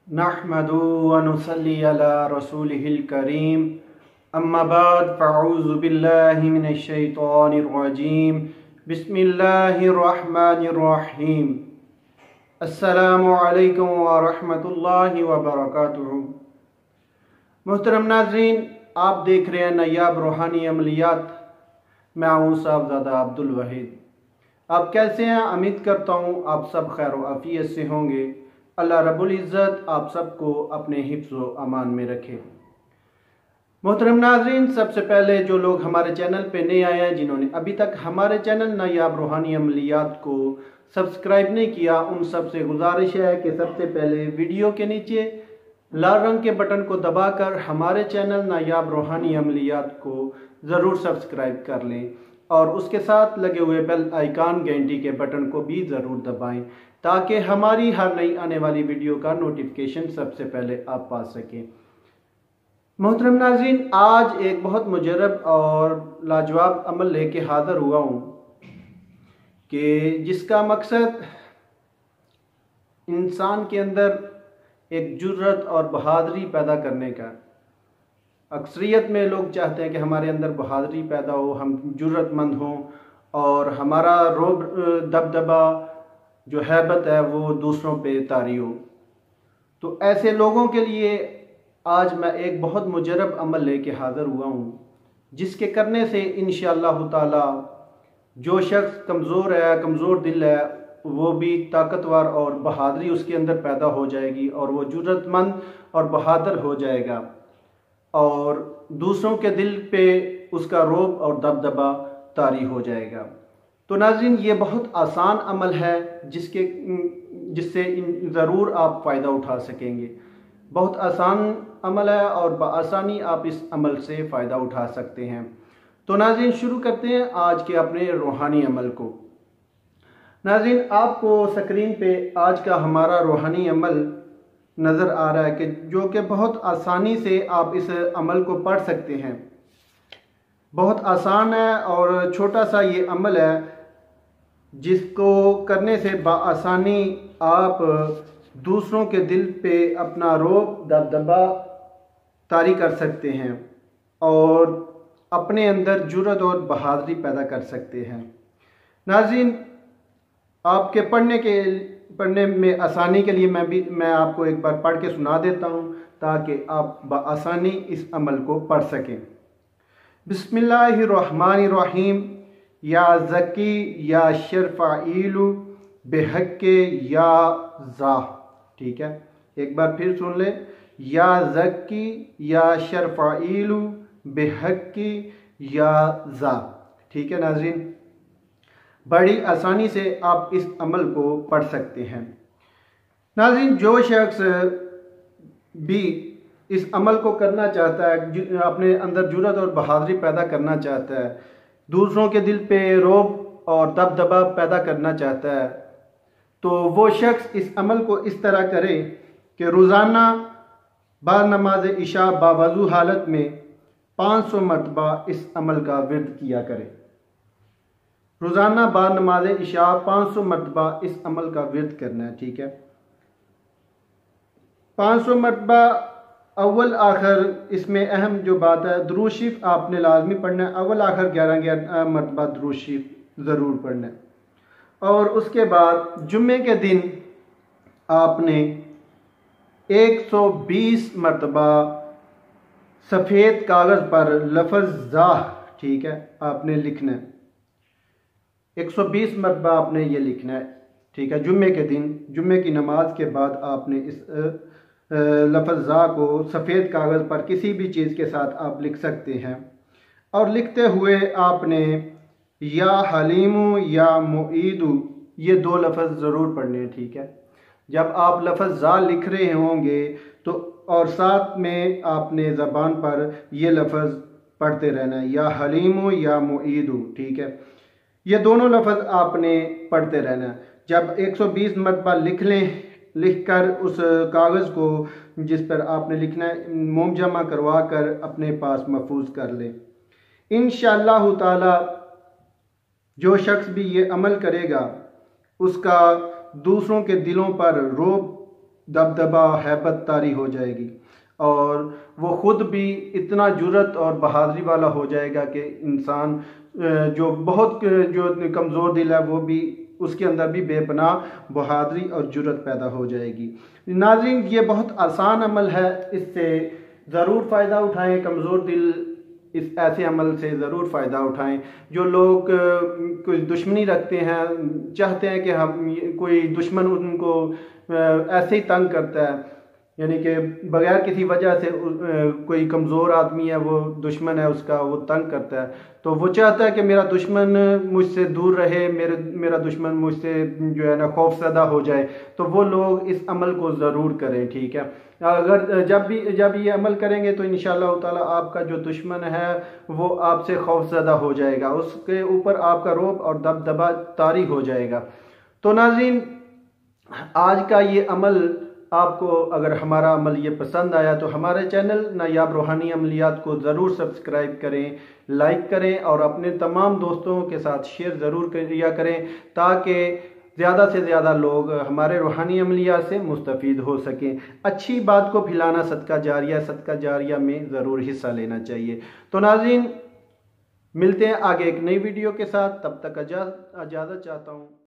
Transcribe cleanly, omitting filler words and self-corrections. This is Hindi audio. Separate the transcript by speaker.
Speaker 1: नहमदु व नुसल्ली अला रसूलिहिल करीम अम्मा बाद फ़अऊज़ु बिल्लाहि मिनश शैतानिर रजीम बिस्मिल्लाहिर रहमानिर रहीम अस्सलामु अलैकुम व रहमतुल्लाहि व बरकातुहू। मोहतरम नाज़रीन, आप देख रहे हैं नायाब रूहानी अमलियात। मैं हूँ साहबज़ादा अब्दुल वहीद। आप कैसे हैं? उम्मीद करता हूँ आप सब खैर व आफियत से होंगे। अल्लाह रब्बुल इज़्ज़त आप सबको अपने हिफ्ज़ व अमान में रखे। मोहतरम नाज़रीन, सबसे पहले जो लोग हमारे चैनल पे नए आए हैं, जिन्होंने अभी तक हमारे चैनल नायाब रूहानी अमलियात को सब्सक्राइब नहीं किया, उन सब से गुजारिश है कि सबसे पहले वीडियो के नीचे लाल रंग के बटन को दबाकर हमारे चैनल नायाब रूहानी अमलियात को ज़रूर सब्सक्राइब कर लें और उसके साथ लगे हुए बेल आइकान घंटी के बटन को भी ज़रूर दबाएं ताकि हमारी हर नई आने वाली वीडियो का नोटिफिकेशन सबसे पहले आप पा सकें। मोहतरम नाज़रीन, आज एक बहुत मुजरब और लाजवाब अमल लेके हाज़िर हुआ हूँ कि जिसका मकसद इंसान के अंदर एक जुर्रत और बहादुरी पैदा करने का। अक्सरियत में लोग चाहते हैं कि हमारे अंदर बहादुरी पैदा हो, हम जुर्रतमंद हों और हमारा रोब दबदबा जो हैबत है वो दूसरों पे तारी हो। तो ऐसे लोगों के लिए आज मैं एक बहुत मुजरब अमल लेके हाज़िर हुआ हूँ, जिसके करने से इंशाअल्लाह ताला जो शख्स कमज़ोर है, कमज़ोर दिल है, वो भी ताकतवर और बहादुरी उसके अंदर पैदा हो जाएगी और वो जुर्रतमंद और बहादुर हो जाएगा और दूसरों के दिल पे उसका रोब और दबदबा तारी हो जाएगा। तो नाज़रीन, ये बहुत आसान अमल है जिससे ज़रूर आप फ़ायदा उठा सकेंगे। बहुत आसान अमल है और बआसानी आप इस अमल से फ़ायदा उठा सकते हैं। तो नाज़रीन, शुरू करते हैं आज के अपने रूहानी अमल को। नाज़रीन, आपको स्क्रीन पे आज का हमारा रूहानी अमल नज़र आ रहा है कि जो कि बहुत आसानी से आप इस अमल को पढ़ सकते हैं। बहुत आसान है और छोटा सा ये अमल है जिसको करने से बआसानी आप दूसरों के दिल पे अपना रोब दबदबा तारी कर सकते हैं और अपने अंदर जुर्रत और बहादुरी पैदा कर सकते हैं। नाज़रीन, आपके पढ़ने में आसानी के लिए मैं आपको एक बार पढ़ के सुना देता हूँ ताकि आप बआसानी इस अमल को पढ़ सकें। बिस्मिल्लाहिर्रहमानिर्रहीम। या ज़की या शरफ़ाइलु बेहक्के या ज़ा। ठीक है, एक बार फिर सुन ले। या ज़की या शरफ़ाइलु बेहक्के या ज़ा। ठीक है नाज़रीन, बड़ी आसानी से आप इस अमल को पढ़ सकते हैं। नाज़रीन, जो शख्स भी इस अमल को करना चाहता है, अपने अंदर जुर्रत और बहादुरी पैदा करना चाहता है, दूसरों के दिल पे रोब और दबदबा पैदा करना चाहता है, तो वो शख्स इस अमल को इस तरह करे कि रोज़ाना बाद नमाज इशा बावज़ू हालत में 500 मरतबा इस अमल का विर्द किया करे। रोज़ाना बाद नमाज इशा 500 मरतबा इस अमल का विर्द करना है। ठीक है, 500 मरतबा। अव्वल आखिर इसमें अहम जो बात है, दुरूद शरीफ आपने लाजमी पढ़ना है। अव्वल आखिर 11 मरतबा दुरूद शरीफ ज़रूर पढ़ना है और उसके बाद जुम्मे के दिन आपने 120 मरतबा सफ़ेद कागज़ पर लफ्ज़ ज़ा, ठीक है, आपने लिखना है। 120 मरतबा आपने ये लिखना है। ठीक है, जुम्मे के दिन, जुम्मे की नमाज के बाद आपने इस लफ्ज़ ज़ा को सफ़ेद कागज़ पर किसी भी चीज़ के साथ आप लिख सकते हैं और लिखते हुए आपने या हलीमु या मुईदु ये 2 लफ्ज़ ज़रूर पढ़ने हैं। ठीक है, जब आप लफ्ज़ ज़ा लिख रहे होंगे तो और साथ में आपने ज़बान पर ये लफ्ज़ पढ़ते रहना है, या हलीमु या मुईदु। ठीक है, ये दोनों लफ्ज़ आपने पढ़ते रहना है। जब 120 मरतबा लिखकर उस कागज़ को जिस पर आपने लिखना है मोम जमा करवा कर अपने पास महफूज कर लें। इंशाअल्लाह ताला जो शख्स भी ये अमल करेगा उसका दूसरों के दिलों पर रोब दबदबा हैबत तारी हो जाएगी और वो ख़ुद भी इतना जुर्रत और बहादुरी वाला हो जाएगा कि इंसान जो बहुत जो कमज़ोर दिल है वो भी उसके अंदर भी बेपनाह बहादुरी और जुर्रत पैदा हो जाएगी। नाज़रीन, ये बहुत आसान अमल है, इससे ज़रूर फ़ायदा उठाएं। कमज़ोर दिल इस ऐसे अमल से ज़रूर फ़ायदा उठाएं। जो लोग कोई दुश्मनी रखते हैं, चाहते हैं कि हम कोई दुश्मन उनको ऐसे ही तंग करता है, यानी कि बगैर किसी वजह से कोई कमज़ोर आदमी है, वो दुश्मन है उसका, वो तंग करता है, तो वो चाहता है कि मेरा दुश्मन मुझसे दूर रहे, मेरा दुश्मन मुझसे जो है ना खौफज़दा हो जाए। तो वो लोग इस अमल को ज़रूर करें, ठीक है। अगर जब ये अमल करेंगे तो इंशाअल्लाह ताला आपका जो दुश्मन है वो आपसे खौफज़दा हो जाएगा, उसके ऊपर आपका रौब और दबदबा तारी हो जाएगा। तो नाज़रीन, आज का ये अमल आपको अगर हमारा अमल ये पसंद आया तो हमारे चैनल नायाब रूहानी अमलियात को ज़रूर सब्सक्राइब करें, लाइक करें और अपने तमाम दोस्तों के साथ शेयर ज़रूर किया करें, ताकि ज़्यादा से ज़्यादा लोग हमारे रूहानी अमलियात से मुस्तफ़ीद हो सकें। अच्छी बात को फैलाना सदका जारिया में ज़रूर हिस्सा लेना चाहिए। तो नाज़रीन, मिलते हैं आगे एक नई वीडियो के साथ, तब तक इजाज़त चाहता हूँ।